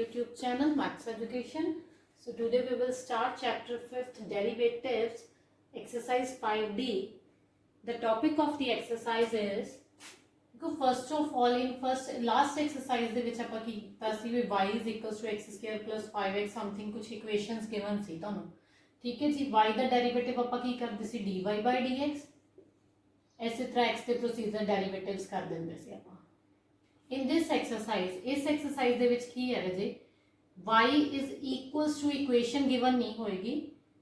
YouTube channel Maths Education. So today we will start chapter 5th derivatives exercise 5D. The topic of the exercise is first of all in last exercise ਦੇ ਵਿੱਚ ਆਪਾਂ ਕੀ ਕੀਤਾ ਸੀ ਵੀ y is equals to x square plus 5x something कुछ equations given ਸੀ ਤੁਹਾਨੂੰ ठीक है जी। y ਦਾ derivative ਆਪਾਂ ਕੀ ਕਰਦੇ ਸੀ dy by dx, ਇਸੇ ਤਰ੍ਹਾਂ x ਦੇ ਪ੍ਰੋਸੀਜਰ ਡੈਰੀਵੇਟਿਵਸ ਕਰ ਦਿੰਦੇ ਸੀ ਆਪਾਂ। in this exercise इस exercise ਦੇ ਵਿੱਚ ਕੀ ਹੈ ਰਾਜੇ y is equals to equation given नहीं होएगी,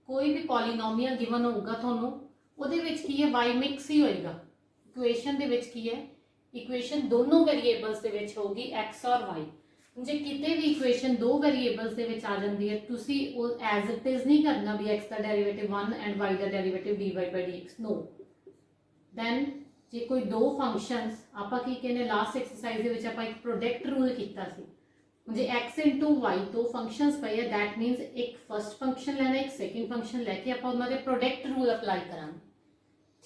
कोई भी polynomial given होगा ਤੁਹਾਨੂੰ ਉਹਦੇ ਵਿੱਚ ਕੀ ਹੈ y mix ही होएगा। इक्वेशन ਦੇ ਵਿੱਚ ਕੀ ਹੈ इक्वेशन दोनों वेरीएबल्स ਦੇ ਵਿੱਚ ਹੋਗੀ x और y। ਜੇ ਕਿਤੇ ਵੀ इक्वेशन दो वेरीएबल्स ਦੇ ਵਿੱਚ ਆ ਜਾਂਦੀ ਹੈ ਤੁਸੀਂ ਉਹ ਐਜ਼ ਇਟ ਇਜ਼ ਨਹੀਂ ਕਰਨਾ ਵੀ x ਦਾ ਡੈਰੀਵੇਟਿਵ 1 ਐਂਡ y ਦਾ derivative dy by dx, no. then ਜੇ ਕੋਈ ਦੋ ਫੰਕਸ਼ਨਸ ਆਪਾਂ ਕੀ ਕਹਿੰਦੇ ਲਾਸਟ ਐਕਸਰਸਾਈਜ਼ ਦੇ ਵਿੱਚ ਆਪਾਂ ਇੱਕ ਪ੍ਰੋਡਕਟ ਰੂਲ ਕੀਤਾ ਸੀ, ਜੇ x into y ਦੋ ਫੰਕਸ਼ਨਸ ਪਏ ਹੈ ਦੈਟ ਮੀਨਸ ਇੱਕ ਫਰਸਟ ਫੰਕਸ਼ਨ ਲੈਣਾ ਇੱਕ ਸੈਕਿੰਡ ਫੰਕਸ਼ਨ ਲੈ ਕੇ ਆਪਾਂ ਉਹਨਾਂ ਦੇ ਪ੍ਰੋਡਕਟ ਰੂਲ ਅਪਲਾਈ ਕਰਾਂਗੇ।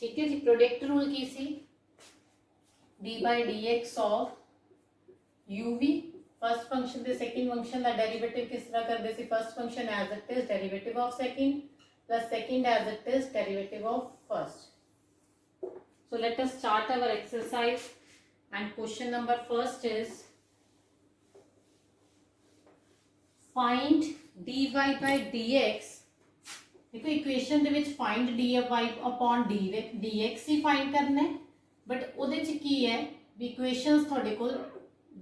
ਠੀਕ ਹੈ ਜੀ। ਪ੍ਰੋਡਕਟ ਰੂਲ ਕੀ ਸੀ dy by dx of uv first function दे सेकंड फंक्शन का डेरिवेटिव किस तरह करते सी first function as it is derivative of second plus second as it is derivative of first. So let us start our exercise and question number first is find dy by dx। देखो equation दे which find dy upon dx ही find करना है, but ਉਹਦੇ ਚ ਕੀ ਹੈ ਵੀ equations ਤੁਹਾਡੇ ਕੋਲ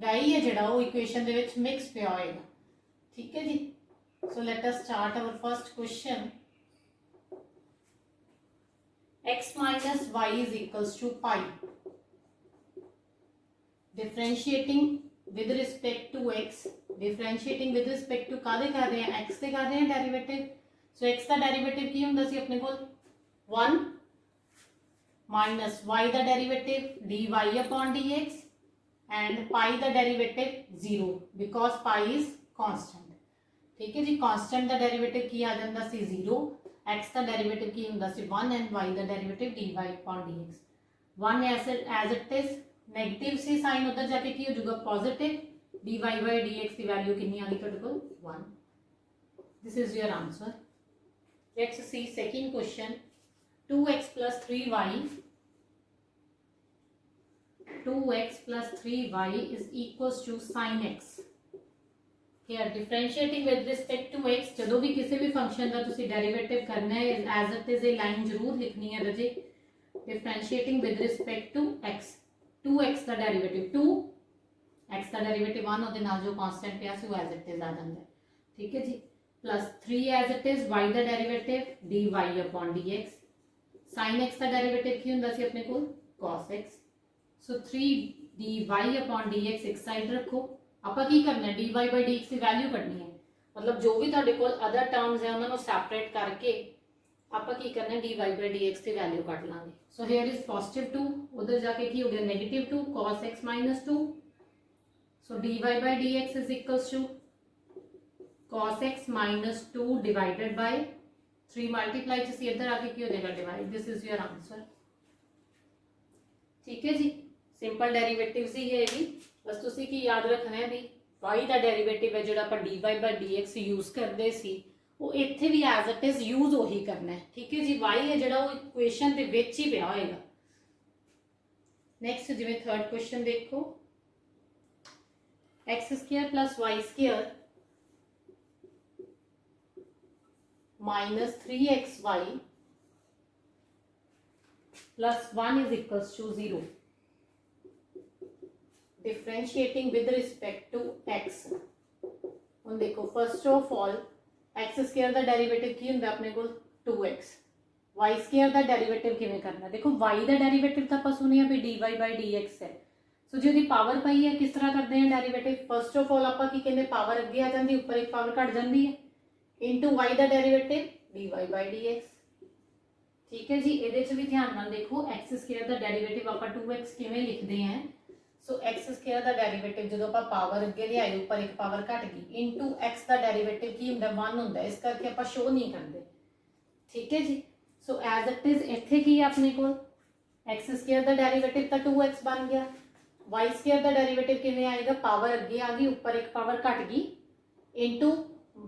y है ਜਿਹੜਾ ਉਹ ਇਕੁਏਸ਼ਨ ਦੇ ਵਿੱਚ ਮਿਕਸ ਪਿਆ ਹੋਏਗਾ। ਠੀਕ ਹੈ ਜੀ। ਸੋ let us start hour first question. x minus y is equals to pi, differentiating with respect to x, differentiating with respect to ਕਾਦੇ ਕਰ ਰਹੇ ਹਾਂ x ਤੇ ਕਰ ਰਹੇ ਹਾਂ ਡੈਰੀਵੇਟਿਵ। ਸੋ x ਦਾ ਡੈਰੀਵੇਟਿਵ ਕੀ ਹੁੰਦਾ ਸੀ ਆਪਣੇ ਕੋਲ 1 minus y ਦਾ derivative dy upon dx and pi the derivative 0 because pi is constant। ठीक है जी। constant का derivative की आ जाता सी 0, x का derivative की ਹੁੰਦਾ सी 1 and y का derivative dy upon dx। 1 as it is negative सी साइन उधर जाके की हो जाएगा पॉजिटिव, dy by dx की वैल्यू कितनी आ गई ਤੁਹਾਡੇ ਕੋਲ 1। this is your answer। let's see second question। 2x plus 3y 2x plus 3y is equals to sin x। Here differentiating with respect to x, ਜਦੋਂ ਵੀ ਕਿਸੇ ਵੀ ਫੰਕਸ਼ਨ ਦਾ ਤੁਸੀਂ derivative ਕਰਨਾ ਹੈ as it is a line ਜ਼ਰੂਰ ਲਿਖਣੀ ਹੈ ਰਾਜੇ। differentiating with respect to x, 2x the derivative 2, x ਦਾ ਡੈਰੀਵੇਟਿਵ 1 ਉਹਦੇ ਨਾਲ ਜੋ ਕਾਂਸਟੈਂਟ ਪਿਆ ਸੀ ਉਹ as it is ਆ ਜਾਂਦਾ ਹੈ। ਠੀਕ ਹੈ ਜੀ। plus 3 as it is y ਦਾ derivative dy upon dx, sin x ਦਾ ਡੈਰੀਵੇਟਿਵ ਕੀ ਹੁੰਦਾ ਸੀ ਆਪਣੇ ਕੋਲ cos x। So 3 dy upon dx एक साइड रखो। ਆਪਾਂ ਕੀ ਕਰਨਾ ਹੈ dy by dx ਦੀ ਵੈਲਿਊ ਕੱਢਣੀ ਹੈ, ਮਤਲਬ ਜੋ ਵੀ ਤੁਹਾਡੇ ਕੋਲ ਅਦਰ ਟਰਮਸ ਹੈ ਉਹਨਾਂ ਨੂੰ ਸੈਪਰੇਟ ਕਰਕੇ ਆਪਾਂ ਕੀ ਕਰਨਾ ਹੈ dy by dx ਦੀ ਵੈਲਿਊ ਕੱਢ ਲਾਂਗੇ। ਸੋ ਹੇਅਰ ਇਜ਼ +2, ਉਧਰ ਜਾ ਕੇ ਕੀ ਹੋ ਗਿਆ -2 cos x - 2। So dy by dx is equals to cos x - 2 divided by 3 multiply से इधर आके की हो जाएगा divide. This is your answer. ठीक है जी। ਸਿੰਪਲ ਡੈਰੀਵੇਟਿਵਸ ਹੀ ਹੈ ਵੀ, ਬਸ ਤੁਸੀਂ ਕੀ ਯਾਦ ਰੱਖਣਾ ਹੈ ਵੀ y ਦਾ ਡੈਰੀਵੇਟਿਵ ਹੈ ਜਿਹੜਾ ਆਪਾਂ dy by dx ਯੂਜ਼ ਕਰਦੇ ਸੀ ਉਹ ਇੱਥੇ ਵੀ ਐਜ਼ ਇਟ ਇਜ਼ ਯੂਜ਼ ਉਹੀ ਕਰਨਾ ਹੈ। ਠੀਕ ਹੈ ਜੀ। y ਹੈ ਜਿਹੜਾ ਉਹ ਇਕੁਏਸ਼ਨ ਦੇ ਵਿੱਚ ਹੀ ਪਿਆ ਹੋਏਗਾ। ਨੈਕਸਟ ਜਿਵੇਂ ਥਰਡ ਕੁਐਸਚਨ ਦੇਖੋ x² + y² - 3xy + 1 is equals to 0। differentiating with respect to x। ਹੁਣ ਦੇਖੋ ਫਸਟ ਆਫ ਆਲ x² ਦਾ ਡੈਰੀਵੇਟਿਵ ਕੀ ਹੁੰਦਾ ਆਪਣੇ ਕੋਲ 2x, y² ਦਾ ਡੈਰੀਵੇਟਿਵ ਕਿਵੇਂ ਕਰਨਾ। ਦੇਖੋ y ਦਾ ਡੈਰੀਵੇਟਿਵ ਤਾਂ ਆਪਾਂ ਸੁਣਿਆ ਵੀ dy by dx ਹੈ। ਸੋ ਜੇ ਉਹਦੀ ਪਾਵਰ ਪਈ ਹੈ ਕਿਸ ਤਰ੍ਹਾਂ ਕਰਦੇ ਹਾਂ ਡੈਰੀਵੇਟਿਵ। ਫਸਟ ਆਫ ਆਲ ਆਪਾਂ ਕੀ ਕਹਿੰਦੇ ਪਾਵਰ ਅੱਗੇ ਆ ਜਾਂਦੀ ਉੱਪਰ ਇੱਕ ਪਾਵਰ ਘਟ ਜਾਂਦੀ ਹੈ ਇਨਟੂ y ਦਾ ਡੈਰੀਵੇਟਿਵ dy by dx। ਠੀਕ ਹੈ ਜੀ। ਇਹਦੇ 'ਚ ਵੀ ਧਿਆਨ ਨਾਲ ਦੇਖੋ x² ਦਾ ਡੈਰੀਵੇਟਿਵ ਆਪਾਂ 2x ਕਿਵੇਂ ਲਿਖਦੇ ਹਾਂ। सो x² ਦਾ ਡੈਰੀਵੇਟਿਵ ਜਦੋਂ ਆਪਾਂ ਪਾਵਰ ਅੱਗੇ ਲਿਆਈ ਉੱਪਰ ਇੱਕ ਪਾਵਰ ਘਟ ਗਈ ਇਨਟੂ x ਦਾ ਡੈਰੀਵੇਟਿਵ ਕੀ ਹੁੰਦਾ 1 ਹੁੰਦਾ, ਇਸ ਕਰਕੇ ਆਪਾਂ ਸ਼ੋ ਨਹੀਂ ਕਰਦੇ। ਠੀਕ ਹੈ ਜੀ। ਸੋ ਐਜ਼ ਇਟ ਇਜ਼ ਇੱਥੇ ਕੀ ਹੈ ਆਪਣੇ ਕੋਲ x² ਦਾ ਡੈਰੀਵੇਟਿਵ ਤਾਂ 2x ਬਣ ਗਿਆ, y² ਦਾ ਡੈਰੀਵੇਟਿਵ ਕਿਵੇਂ ਆਏਗਾ ਪਾਵਰ ਅੱਗੇ ਆ ਗਈ ਉੱਪਰ ਇੱਕ ਪਾਵਰ ਘਟ ਗਈ इंटू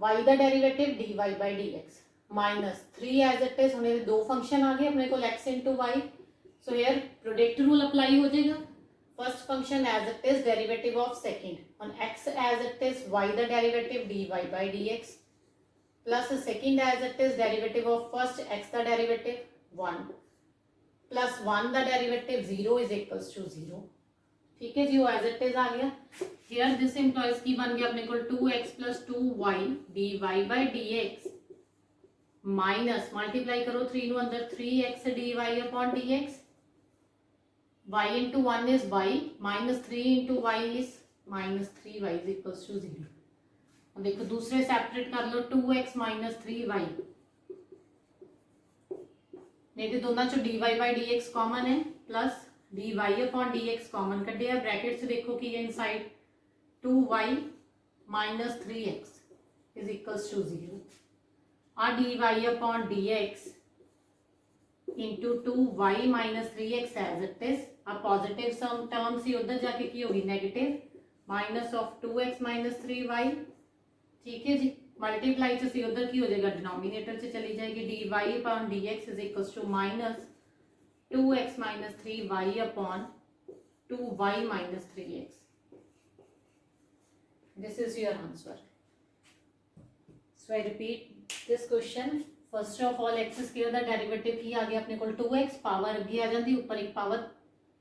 y का derivative dy by dx minus 3 as it is. हमने दो फंक्शन आ गए अपने को x into y. So here product rule apply हो जाएगा। First function as it is derivative of second on x as it is y the derivative dy by dx plus second as it is derivative of first x the derivative 1 plus 1 the derivative 0 is equals to 0। ठीक है जी, वो as it is आ गया। Here this employees की बन गया अपने को 2x plus 2y dy by dx minus multiply करो 3 नु अंदर 3x dy upon dx y into 1 is y minus 3 into y is minus 3y is equals to 0। अब देखो दूसरे सेपरेट कर लो 2x minus 3y नहीं तो दोनों चो dy by dx कॉमन है plus dy upon dx common कर दिया। ब्रैकेट से देखो कि ये inside 2y minus 3x is equals to 0 और dy upon dx into 2y minus 3x as it is। अब पॉजिटिव सम टर्म सी उधर जाके की होगी negative minus of 2x minus 3y। ठीक है जी, मल्टीप्लाई से सी उधर की हो जाएगा डिनोमिनेटर से चली जाएगी dy upon dx is equals to minus 2x minus 3y upon 2y minus 3x। This is your answer. So I repeat this question. First of all x square दा डेरिवेटिव की आ गया अपने को 2x पावर अगे आ जाती ऊपर एक पावर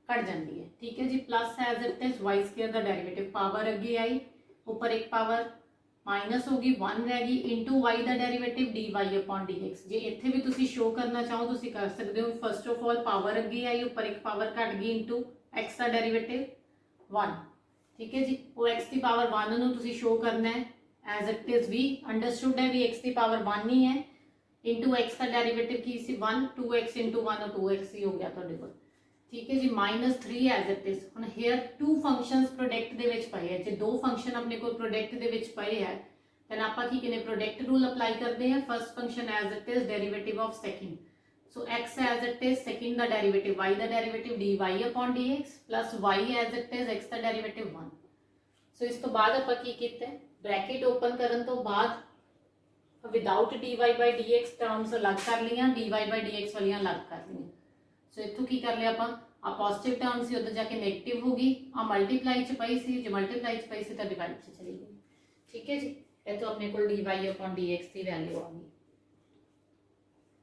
कट जाती है। ठीक है जी, plus as it is y square दा डेरिवेटिव पावर अगे आई ऊपर एक पावर माइनस होगी 1 रहेगी इंटू वाई दा derivative d y upon d x. जे इत्थे भी तुसी शो करना चाहो तुसी कर सकते हो। फर्स्ट ऑफ ऑल पावर अगे आई ऊपर एक पावर कट गई इंटू एक्स का डेरिवेटिव 1। ठीक है जी, वो एक्स की पावर 1 नु तुसी शो करना है एज इट इज भी अंडरस्टूड है भी एक्स की पावर 1 ही है इंटू एक्स का डेरिवेटिव की सी 1 2x इंटू 1 और 2x ही हो गया ਤੁਹਾਡੇ ਕੋਲ। ठीक है जी, माइनस 3 एज इट इज। ਹੁਣ हेयर टू फंक्शंस प्रोडक्ट ਦੇ ਵਿੱਚ ਪਏ ਹੈ। ਜੇ ਦੋ ਫੰਕਸ਼ਨ ਆਪਣੇ ਕੋਲ प्रोडक्ट ਦੇ ਵਿੱਚ ਪਏ ਹੈ then ਆਪਾਂ ਕੀ ਕਹਿੰਦੇ प्रोडक्ट रूल अप्लाई करते हैं। First function as it is derivative of second so x as it is second दा डेरिवेटिव y दा derivative dy upon dx plus y as it is x दा डेरिवेटिव 1। सो इस तो बाद ਆਪਾਂ ਕੀ ਕੀਤਾ ब्रैकेट ओपन ਕਰਨ ਤੋਂ ਬਾਅਦ without dy by dx terms अलग कर लिया dy बाई dx वाली अलग कर ली। सो इतों की कर लिया आ पॉजिटिव टर्म सी उधर जाके नेगेटिव होगी आ मल्टीप्लाई च पई सी जो मल्टीप्लाई च पई सी तो डिवाइड च चली गई। ठीक है जी, ये तो अपने को dy अपॉन dx की वैल्यू आ गई।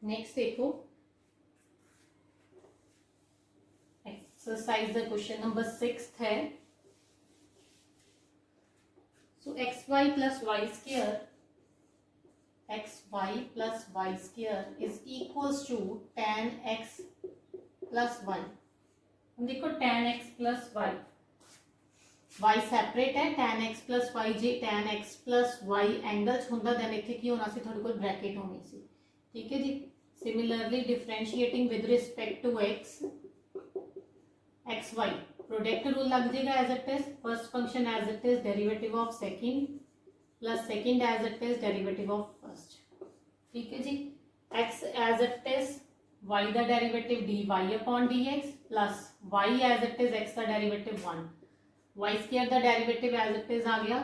नेक्स्ट देखो एक्सरसाइज द क्वेश्चन नंबर 6 है। So xy plus y square xy plus y square is equals to tan x plus y। देखो tan x plus y separate है tan x plus y जे tan x plus y angles होंदा then इत्थे की होना सी थोड़े कोल bracket होनी सी। ठीक है जी, similarly differentiating with respect to x xy product rule लग जाएगा as it is. First function as it is derivative of second plus second as it is derivative of first. ठीक है जी, x as it is y दा derivative dy upon dx plus y as it is x दा derivative 1 y square दा derivative as it is आ गया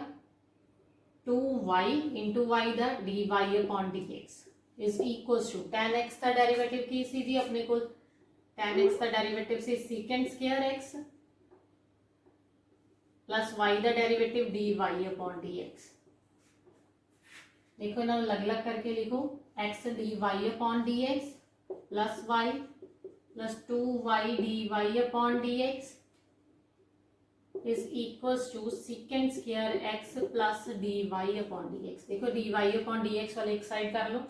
2y into y दा dy upon dx is equals to tan x दा derivative की सी जी अपने को tan x दा डेरिवेटिव से secant square x plus y दा डेरिवेटिव dy अपॉन dx। देखो ना अलग अलग करके लिखो x dy upon dx plus y plus 2y dy upon dx is equals to secant square x plus dy upon dx। देखो dy upon dx वाले एक साइड कर लो।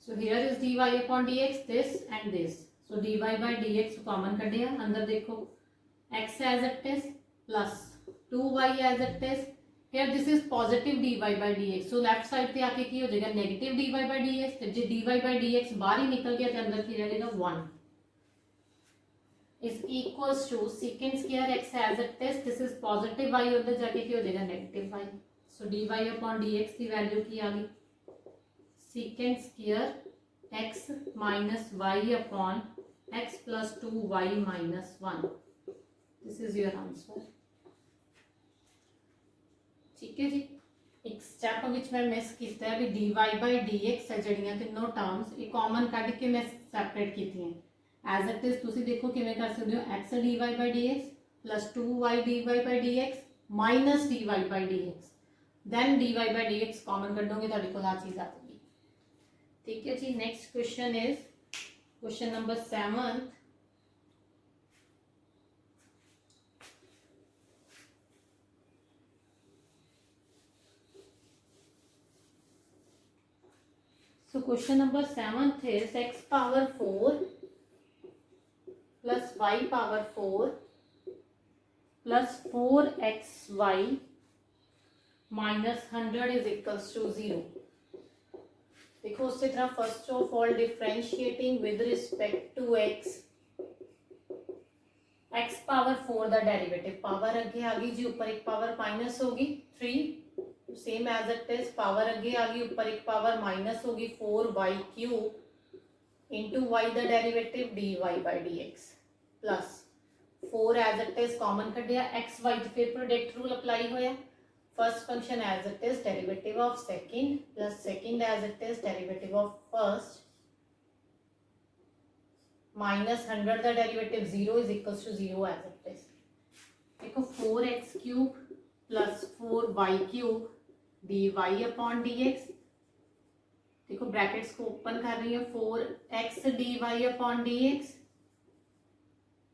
So here is dy upon dx this and this. So dy by dx common कर दिया अंदर देखो x as it is plus 2y as it is. Here this is positive dy by dx, so left side पे आके की हो जाएगा negative dy by dx। तो जो dy by dx बाहर ही निकल गया तो अंदर की रह जाएगा 1 is equals to secant square x as it is। this is positive y उधर जाके की हो जाएगा negative y। so dy upon dx की वैल्यू की आ गई secant square x minus y upon x plus 2y minus 1। this is your answer। ठीक है जी, एक स्टैप विच मैं मिस किया भी dy बाई dx है जड़ियाँ तीनों टर्म्स ये कॉमन कढ़ के मैं सैपरेट की एज इट इज तुसी देखो किवें कर सकते हो x dy by dx plus 2y dy by dx minus dy by dx then dy by dx common कढोगे तुहाडे कोल आ चीज़ आ जाएगी। ठीक है जी। Next question is question number 7। So question number 7th is x power 4 plus y power 4 plus 4xy minus 100 is equals to 0। देखो उसी तरह first of all differentiating with respect to x power 4 दा डेरिवेटिव पावर अगे आ गई जी ऊपर एक power minus होगी 3 same as it is power अगे आ गई ऊपर एक पावर माइनस होगी 4y cube into y the derivative dy by dx plus 4 as it is common कढ़िया एक्स वाई तो फिर प्रोडक्ट रूल अप्लाई होया first function as it is derivative of second plus second as it is derivative of first minus 100 the derivative 0 is equals to 0 as it is. देखो 4x cube plus 4y cube dy upon dx देखो brackets को open कर रही है 4x dy upon dx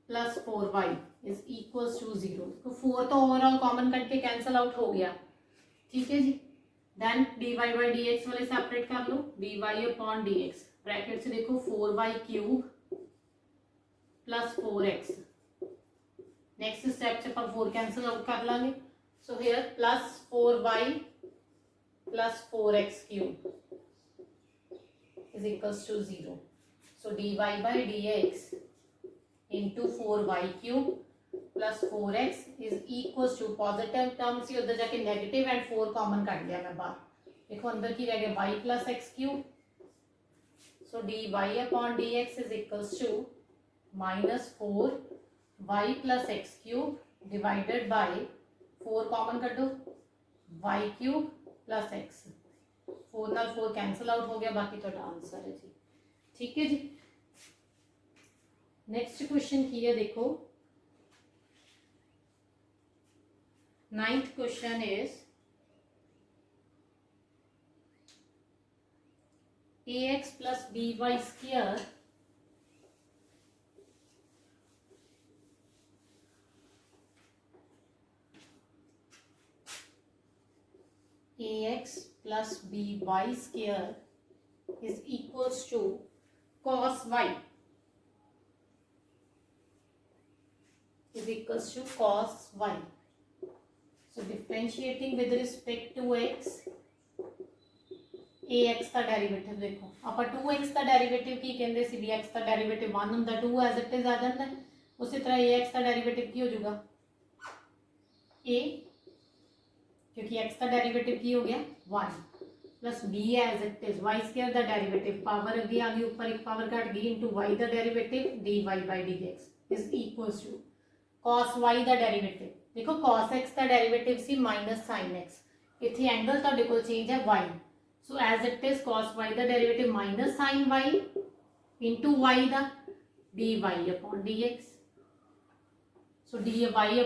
plus 4y is equals to 0। तो 4 तो overall common करके cancel out हो गया। ठीक है जी। देन dy बाई dx वाले सेपरेट कर लो dy अपॉन dx ब्रैकेट से देखो 4y cube plus 4x next step से अपन 4 कैंसिल आउट कर लांगे so here plus 4y plus 4x cube is equals to 0. So dy by dx into 4y cube plus 4x is equals to positive term से उधर जाके negative and 4 common कर लिया मैं बाहर। देखो अंदर की रह गया y plus x cube. So dy upon dx is equals to minus 4 y plus x cube divided by 4 common कर दो y cube प्लस एक्स 4 नाल 4 कैंसिल आउट हो गया बाकी तो आंसर है जी। ठीक है जी। नेक्स्ट क्वेश्चन की है देखो 9th question is ax plus by square ax plus by square is equals to cos y is equals to cos y. So differentiating with respect to x ax का derivative देखो ਆਪਾਂ 2x का derivative की कहंदे सी bx का derivative 1 ਹੁੰਦਾ 2 as it is आ जाता है उसी तरह ax का डेरिवेटिव की हो जाएगा a क्योंकि x का डेरिवेटिव की हो गया 1 plus b as it is y square the derivative power अगे आ गई ऊपर एक पावर घट गई into y the derivative dy by dx is equals to cos y the derivative देखो cos x द डेरिवेटिव सी माइनस sin x इथे एंगल ਤੁਹਾਡੇ ਕੋਲ चेंज है y so as it is cos y the derivative minus sin y into y the dy upon dx so dy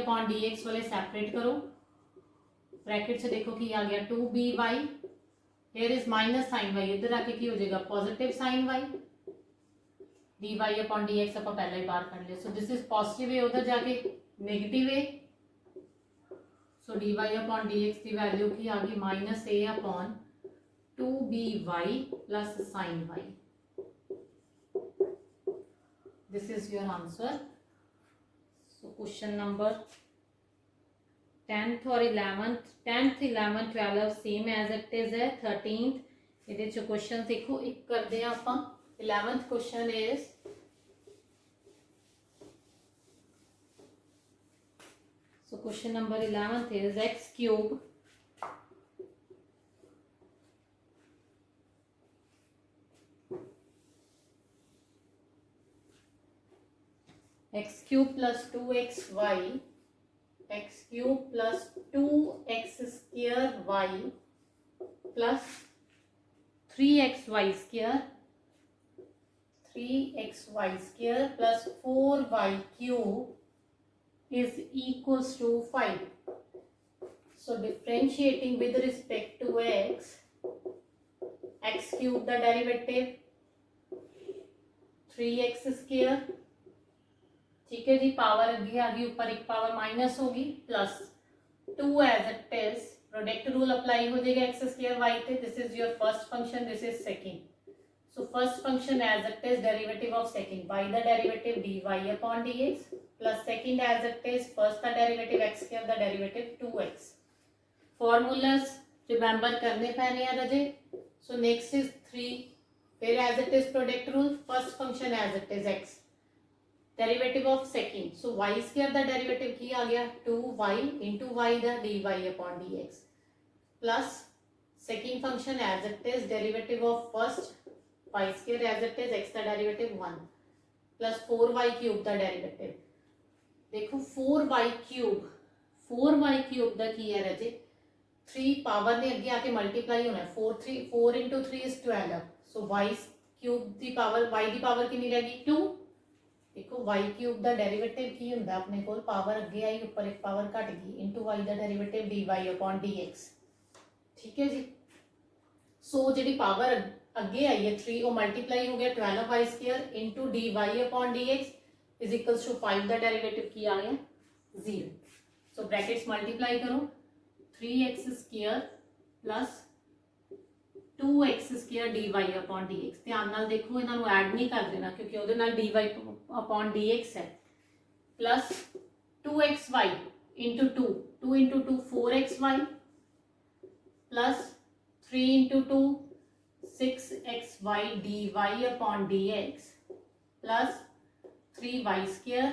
upon dx वाले separate करो bracket से देखो कि आ गया 2by here is minus sine y इधर आके की हो जाएगा positive sine y dy upon dx आप पहले ही बाहर कर लिया सो दिस इज पॉजिटिव है उधर जाके नेगेटिव है सो dy अपॉन dx की वैल्यू की आ गई minus a upon 2by plus sign y this is your answer. So question number 10th और 11th 10th 11th 12 same as it is है 13th ਇਹਦੇ ਚ क्वेश्चन देखो एक करते हैं ਆਪਾਂ 11th question is so question number 11th is x cube x cube plus 2xy x cube plus 2x square y plus 3xy square 3xy square plus 4y cube is equals to 5. So differentiating with respect to x cube the derivative 3x square, ठीक है जी, power अगे आ गई, ऊपर एक power minus होगी, plus 2 as it is, product rule apply हो जाएगा एक्स स्क्वायर वाई पे. This is your first function, this is second. So first function as it is derivative of second, y the derivative dy upon dx plus second as it is first the derivative x square the derivative 2x. Formulas remember करने पैने हैं रजे. So next is 3. फिर as it is product rule, first function as it is x derivative of second. So y square the derivative की आ गया 2y into y the dy upon dx plus second function as it is derivative of first y square as it is x the derivative 1 plus 4y cube the derivative. देखो 4y cube ਦਾ ਕੀ ਹੈ ਰਜੇ, 3 power ने अगे आके multiply होना है, 4 into 3 is 12. So y cube the power, y the power ਕਿੰਨੀ ਰਹਿ ਗਈ 2. देखो y cube ਦਾ ਡੈਰੀਵੇਟਿਵ ਕੀ ਹੁੰਦਾ ਆਪਣੇ ਕੋਲ, ਪਾਵਰ ਅੱਗੇ ਆਈ, ਉੱਪਰ ਇੱਕ ਪਾਵਰ ਘਟ ਗਈ, into y ਦਾ ਡੈਰੀਵੇਟਿਵ dy upon dx. ਠੀਕ ਹੈ ਜੀ. ਸੋ ਜਿਹੜੀ ਪਾਵਰ अगे आई है 3, वो मल्टीप्लाई हो गया 12y square into dy upon dx is equals to 5 the derivative की आ गया 0. सो ब्रैकेट्स मल्टीप्लाई करो, 3x square plus 2x square dy upon dx. ध्यान नाल देखो, इन्हां नूं ऐड नहीं कर देना क्योंकि उहदे नाल dy अपॉन dx है, plus 2xy into 2 into 2 4xy plus 3 into 2 6xy dy upon dx plus 3y square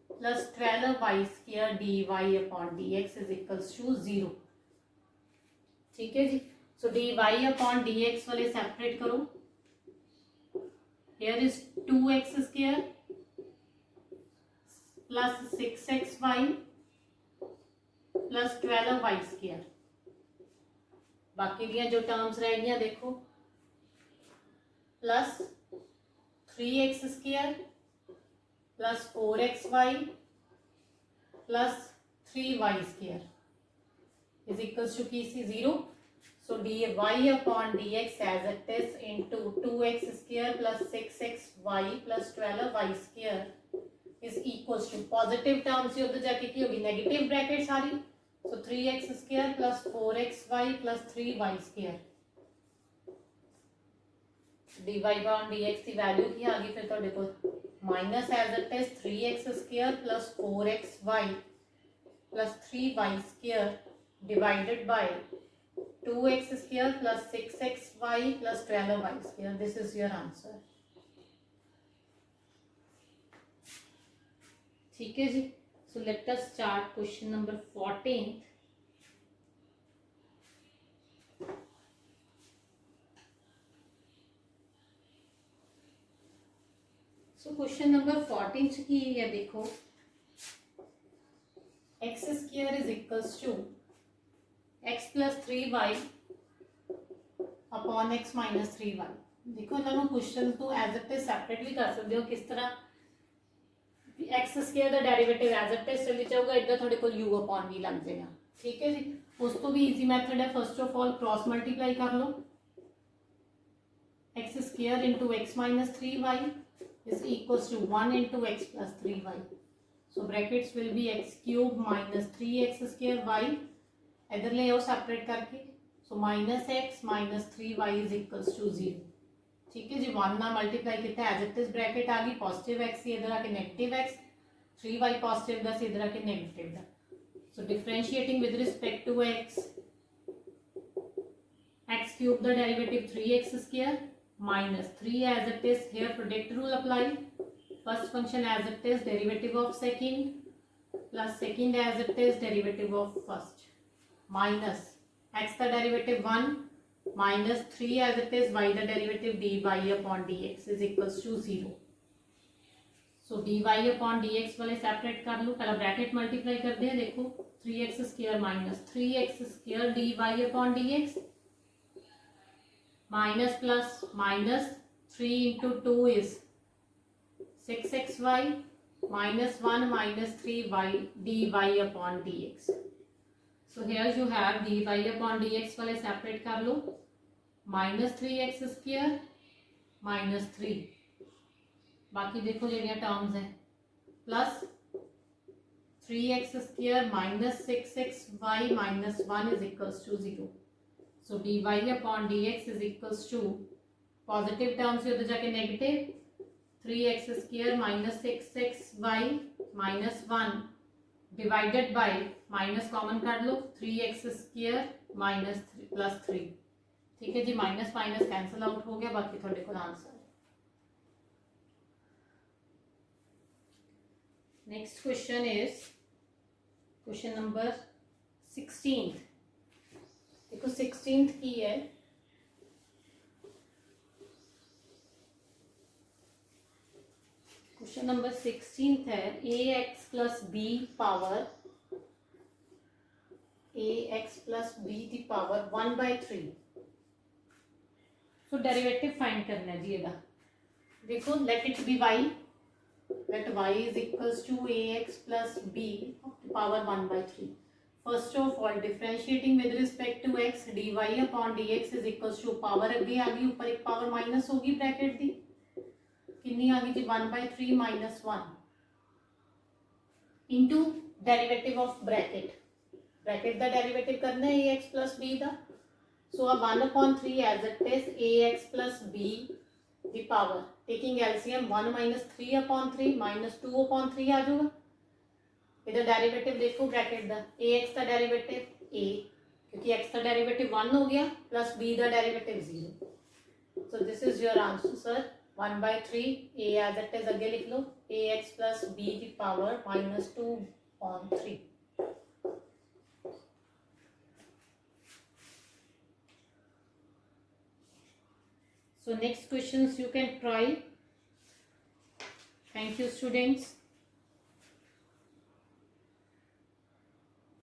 plus 12y square dy upon dx is equals to 0. ठीक है जी. So dy upon dx वाले सेपरेट करो. Here is 2x square plus 6xy plus 12y square. बाकी दियां जो terms रह गई देखो, plus 3x square plus 4xy plus 3y square is equals to की सी 0. So dy upon dx as it is into 2x square plus 6xy plus 12y square is equals to positive terms से उधर जाके की होगी negative bracket सारी. So 3x square plus 4xy plus 3y square dy upon dx की value की आ गई फिर ਤੁਹਾਡੇ ਕੋਲ minus as it is 3x square plus 4xy plus 3y square divided by 2x square plus 6xy plus 12y square. This is your answer. ठीक है जी. So let us start question number 14. So question number 14 की है देखो, x square is equals to x plus 3y upon x minus 3y. देखो इन्होंने question को as it is separate भी कर सकते हो. किस तरह, एक्स स्क्वायर का डेरिवेटिव एज इट इज चली जाऊगा, इधर थोड़े को u अपॉन v लग जाएगा. ठीक है जी. उस तो भी इजी मेथड है. First of all cross multiply कर लो, x square into x minus 3y is equals to 1 into x plus 3y. So brackets will be x cube minus 3x square y. इधर ले आओ सेपरेट करके. So minus x minus 3y is equals to 0. ठीक है जी. 1 ना multiply किया as it is bracket आ गई positive x से इधर आके नेगेटिव x, 3y पॉजिटिव दा से इधर आके नेगेटिव दा. So differentiating with respect to x cube the derivative 3x square minus 3 as it is, here product rule apply, first function as it is derivative of second plus second as it is derivative of first minus x the derivative 1 minus 3 as it is y the derivative dy upon dx is equals to 0. So d y upon d x वाले separate कर लो, पहला bracket multiply कर दे, देखो 3x² minus 3x² d y upon d x minus plus minus 3 into 2 is 6xy minus 1 minus 3y dy upon dx. So here you have dy upon dx वाले separate कर लो, minus 3x² minus 3, बाकी देखो ਜਿਹੜੀਆਂ terms हैं, plus 3x² minus 6xy minus 1 is equals to 0. So dy upon dx is equals to positive terms से उधर जाके negative 3x² minus 6xy minus 1 divided by minus common कर लो 3x² minus 3 plus 3. ठीक है जी, माइनस माइनस कैंसिल आउट हो गया, बाकी थोड़े को answer. Next question is question number 16. देखो 16 की है. क्वेश्चन नंबर 16 है ax plus b power ax plus b की पावर 1/3. सो डेरिवेटिव फाइंड करना है जी ਇਹਦਾ. देखो let it be y, let y is equals to ax plus b power 1/3. First of all differentiating with respect to x dy upon dx is equals to power अगे आ गई, ऊपर एक power minus होगी ब्रैकेट दी, कितनी आ गई जी 1/3 minus 1 into derivative of bracket. Bracket का डेरिवेटिव करना है ax प्लस b का. सो अब 1/3 as it is ax plus b दी power taking LCM 1 minus 3/3 minus 2/3 आ जाएगा. इधर डेरिवेटिव देखो ब्रैकेट का ax का डेरिवेटिव a, क्योंकि x का डेरिवेटिव 1 हो गया, प्लस b का derivative 0. So this is your answer 1/3 a as it is अगे लिख लो ax प्लस b की power minus 2/3. So next questions you can try. Thank you students.